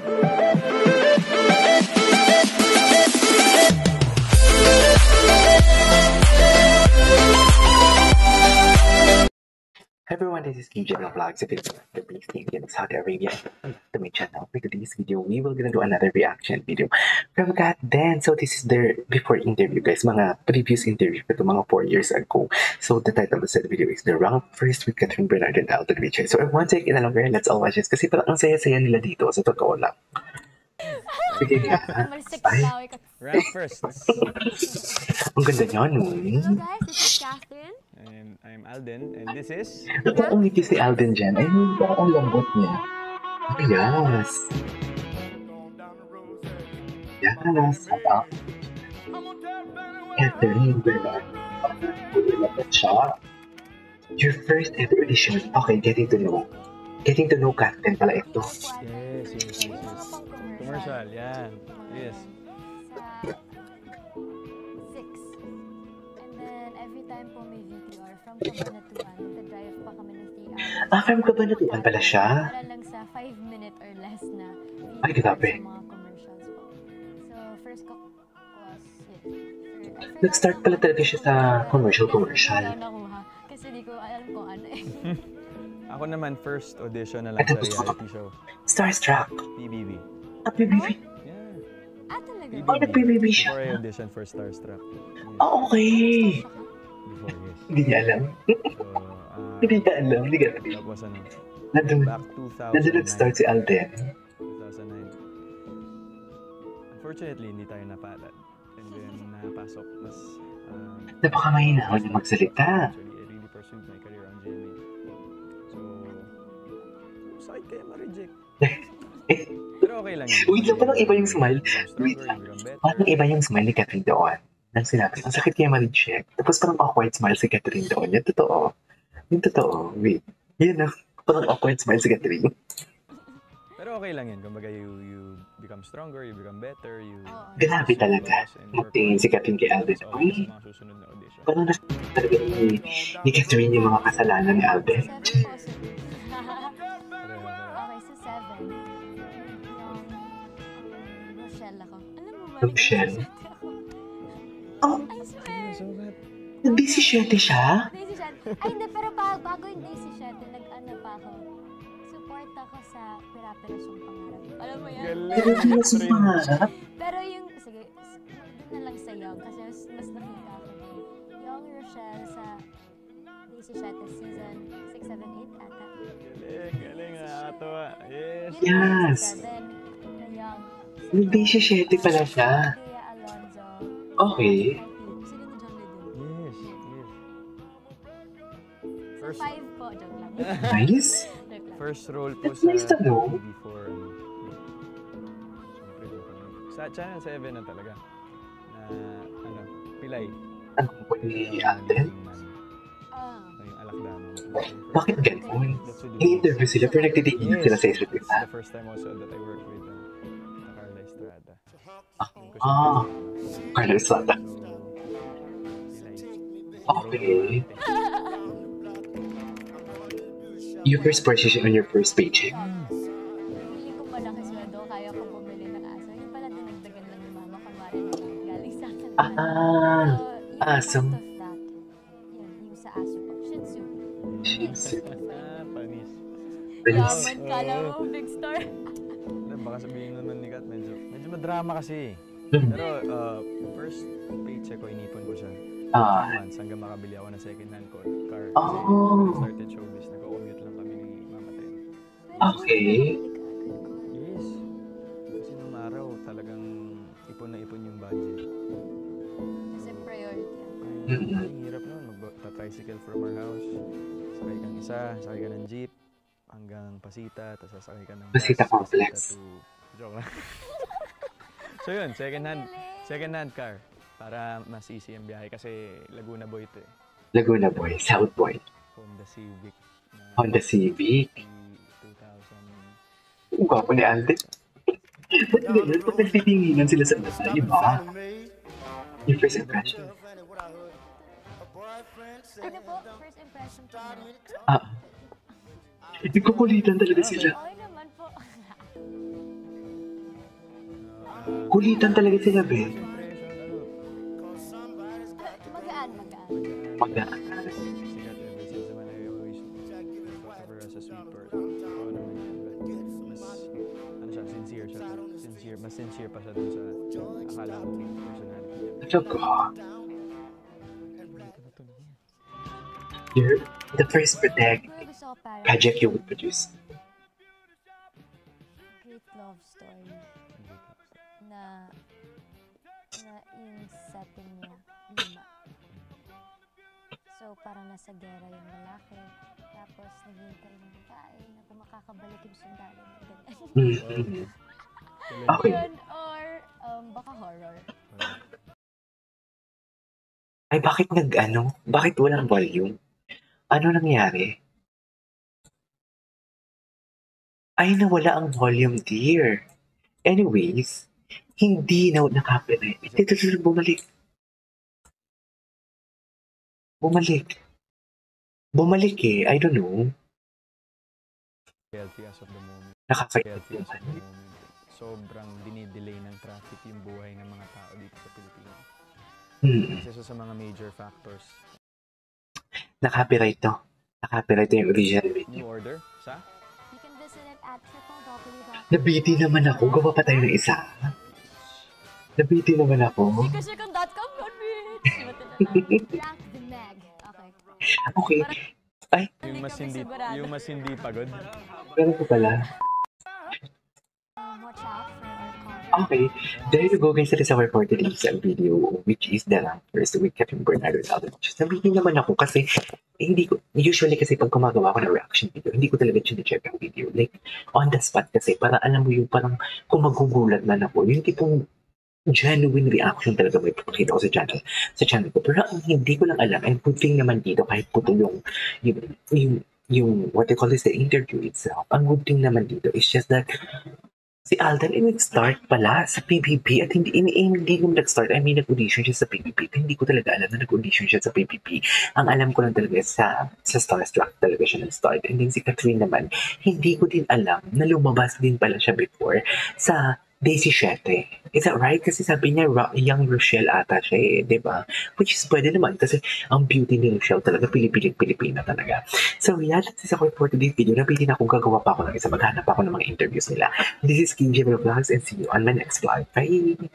Hi everyone, this is KJ Vlogs, a video of the Beast in Saudi Arabia. To my channel. For today's video, we will gonna do another reaction video from Kat Dan. So this is their before interview, guys. Mga previous interview ito mga 4 years ago. So the title of the video is The Rank First with Catherine Bernard and Alden Richard. So one second na lang, girl, let's all watch this. Kasi parang ang saya-saya nila dito. Sa totoo lang. Sige nga. Ay. Rank first. Ang ganda niya, no? Hello guys, this is Catherine. And I'm Alden, and this is... Ang ngiti si Alden dyan. Ay, parang ang lambot niya. Yes. Yes. Catherine Bernard. Shot. Your first ever audition. Okay, getting to know. Getting to know Catherine pala ito. Yes. Commercial, yan. Yes. Nagda-drive pa kami ng 3 hours. From Cabanatuan pala siya? Wala lang sa 5 minute or less na video. Ay, grabe. Sa mga commercials po. So, first ko was, Nag-start pala talaga siya sa commercial. Wala nakuha. Kasi di ko alam kung ano eh. Ako naman, first audition na lang sa reality show. Starstruck. PBB. PBB? Yeah. Talaga? Oh, nag-PBB siya. Before I audition for Starstruck. Yes. Okay. Before, yes. Hindi niya alam. So, Hindi niya alam. Hindi niya alam. Tapos ano? Nandun Back 2009. nag-start si Alden. 2009. Unfortunately, hindi tayo napalad. And then, napasok. Mas, Napakamahinahon niya magsalita. actually, I really pursued my career on GMA. So, sakit kaya ma-reject. Pero okay lang yun. Wait lang, parang iba yung smile. Wait Stronger, lang. you become better. Parang iba yung smile ni Catherine doon. Nang sinabi, ang sakit kaya ma-reject. Tapos parang awkward smile si Catherine doon. Yung totoo. Yung totoo. Wait. Yun na. Parang awkward smile si Catherine. Pero okay lang yun. Kumbaga, you become stronger, you become better, you... Grabe talaga. Magtingin si Catherine kay Alden. Uy, Sa mga susunod na audition. parang nasa talaga ni Catherine yung mga kasalanan ni Alden. 7 po. Okay, so 7. Yung Rochelle ako. Alam mo ba? Rochelle? Oh, I swear. So that... nag-17 siya? Daisy Shet. Ay, hindi. Pero bago yung Daisy Shet, nag-ano pa ako. Support ako sa Pira-Pirasyong Pangarap. Alam mo yan? Pero hindi na sumangarap. Pero yung, sige, doon na lang sa Young kasi mas nakita ako doon. Young Rochelle sa Daisy Shet season 6, 7, 8 ata. Galing, nakakatawa. Yes. Yun yung Yes. season 7 na Young. Nag-17 pala siya. Bea Alonzo. Okay. Sino ni John Ledon? Yes. So 5 po, joke lang. Nice. Joke lang. First role po That's sa nice to know. before sa Channel 7 na talaga na ano, Pilay. Ano po ni Alden? Ah. Yung Alakdano. Bakit ganun? I-interview sila pero nagtitigil sila sa isip It's nila. the first time also that I worked with Carla Estrada. Carla Estrada. Okay. Your first purchase on your first paycheck. Hindi ko malaki sweldo, kaya ko bumili ng aso. Yung pala dinagdagan lang ni mama kung galing sa akin. Aso. Out of that, yun, yung sa aso ko. Shih Tzu. Shih Tzu. Panis. Yaman, kala mo, big star. Baka sabihin naman ni Kat, medyo madrama kasi. Hmm. Pero first paycheck ko, inipon ko siya. 2 months hanggang makabili ako ng second hand car. Kasi when I started showbiz, nag-commute lang kami ni Mama Ten. Okay. Yes. Kasi nung araw, talagang ipon na ipon yung budget. Kasi priority. Ang hirap nun, mag-tricycle from our house. Sakay kang isa, sakay ka ng jeep, hanggang Pasita, tapos sasakay ka ng Pasita bus, Complex. Joke lang. So yun, second hand car. Para mas easy ang biyahe kasi Laguna Boy ito eh. Laguna Boy, South Boy. Honda Civic. Honda Civic. 2000. Ang gwapo ni Alden. Ba't ganun? Ba't nagtitinginan sila sa mata? Iba? Yung first impression. Ano po? First impression po. Nagkukulitan talaga sila. Okay naman po. Kulitan talaga sila, Ben. Magaan. Magaan. Sikat ever since naman I always thought of her as a sweet person. Oo naman yan, but mas, ano siya, sincere siya. Mas sincere pa siya dun sa akala ko personality niya. Talaga. You're the first project you would produce. Great love story na yung setting niya, 5. So, parang nasa gera yung lalaki. Tapos, naghihintay ng pagkain na kung makakabalik yung sundalo niya. Ganyan. Okay. Yun, or baka horror. Ay, bakit bakit walang volume? Ano nangyari? Ay, nawala ang volume, dear. Anyways, hindi na nakapirate. Ito, bumalik. Bumalik eh. I don't know. Healthy as of the moment. Nakaka-healthy. Sobrang dinidelay ng traffic yung buhay ng mga tao dito sa Pilipinas. Isa sa mga major factors. Nakapirate to. Nakapirate yung original video. New order? Sa? You can visit it at www. Nabiti naman ako. Gawa pa tayo ng isa. Nabiti naman ako. Chikashikon.com, bitch! Rank the Meg. Okay. Okay. Ay, Yung mas hindi pagod. ganun ko pala. Watch out for our content. Okay, there you go guys. That is our for today's video, which is the first with Kevin Bernardo and Alden. Just nabiti naman ako kasi hindi ko, usually kasi pag gumagawa ko ng reaction video, hindi ko talaga chine-check ang video. Like, on the spot kasi, para alam mo yung parang kung magugulat na ako, yung tipong genuine reaction talaga may papakita ko sa channel ko. Pero ang hindi ko lang alam, and good thing naman dito, kahit puto yung what they call this, the interview itself, ang good thing naman dito is just that si Alden ay nag-start pala sa PBB at hindi yung nag-start, I mean nag-audition siya sa PBB. Hindi ko talaga alam na nag-audition siya sa PBB. Ang alam ko lang talaga sa Starstruck talaga siya nag-start. And then si Catherine naman, hindi ko din alam na lumabas din pala siya before sa Daisy 7. Is that right? Kasi sabi niya, young Rochelle ata siya eh, di ba? Which is pwede naman kasi ang beauty ni Rochelle talaga, Pilipina talaga. So yeah, that's it for today's video. Napitin akong gagawa pa ako ng isa, maghanap ako ng mga interviews nila. This is Kim Vlogs and see you on my next vlog. Bye!